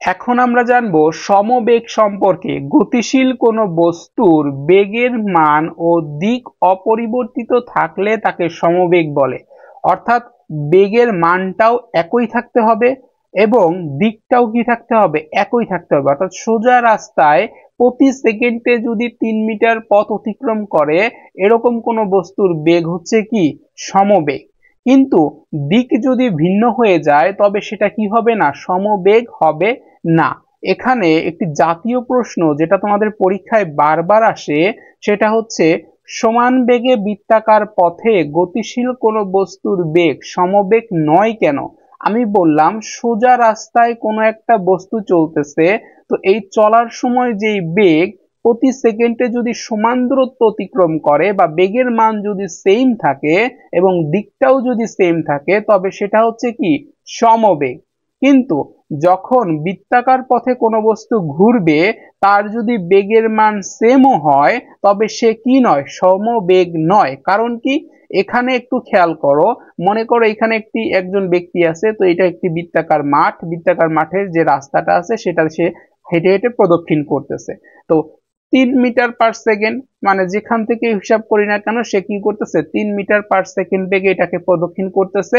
এখন আমরা জানবো সমবেগ সম্পর্কে। গতিশীল কোনো বস্তুর বেগের মান ও দিক অপরিবর্তিত থাকলে তাকে সমবেগ বলে। অর্থাৎ বেগের মানটাও একই থাকতে হবে এবং দিকটাও কি থাকতে হবে, একই থাকতে হবে। অর্থাৎ সোজা রাস্তায় প্রতি সেকেন্ডে যদি 3 মিটার পথ অতিক্রম করে এরকম কোনো বস্তুর বেগ হচ্ছে কি, সমবেগ। কিন্তু দিক যদি ভিন্ন হয়ে যায় তবে সেটা কি হবে না, সমবেগ হবে না। এখানে একটি জাতীয় প্রশ্ন যেটা তোমাদের পরীক্ষায় বারবার আসে, সেটা হচ্ছে সমান বেগে বৃত্তাকার পথে গতিশীল কোনো বস্তুর বেগ সমবেগ নয় কেন। আমি বললাম সোজা রাস্তায় কোনো একটা বস্তু চলতেছে, তো এই চলার সময় যেই বেগ প্রতি সেকেন্ডে যদি সমান দূরত্ব অতিক্রম করে বা বেগের মান যদি সেম থাকে এবং দিকটাও যদি সেম থাকে তবে সেটা হচ্ছে কি, সমবেগ। কিন্তু যখন বৃত্তাকার পথে কোনো বস্তু ঘুরবে তার যদি বেগের মান সেমও হয় তবে সে কি নয়, সমবেগ নয়। কারণ কি, এখানে একটু খেয়াল করো, মনে করো এখানে একজন ব্যক্তি আছে, তো এটা একটি বৃত্তাকার মাঠ, বৃত্তাকার মাঠের যে রাস্তাটা আছে সেটা সে হেঁটে হেঁটে প্রদক্ষিণ করতেছে। তো 3 মিটার/সেকেন্ড, মানে যেখান থেকে হিসাব করি না কেন সে কি করতেছে, 3 মিটার/সেকেন্ড বেগে এটাকে প্রদক্ষিণ করতেছে।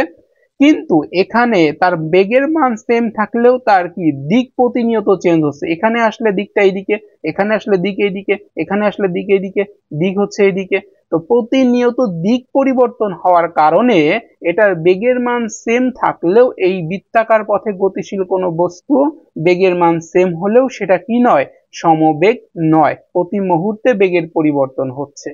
কিন্তু এখানে তার বেগের মান সেম থাকলেও তার কি দিক প্রতিনিয়ত চেঞ্জ হচ্ছে। এখানে আসলে দিকটা এইদিকে, এখানে আসলে দিক এইদিকে, এখানে আসলে দিক এইদিকে, দিক হচ্ছে এইদিকে। তো প্রতিনিয়ত দিক পরিবর্তন হওয়ার কারণে এটার বেগের মান সেম থাকলেও এই বৃত্তাকার পথে গতিশীল কোনো বস্তু বেগের মান সেম হলেও সেটা কি নয়, সমবেগ নয়। প্রতি মুহূর্তে বেগের পরিবর্তন হচ্ছে।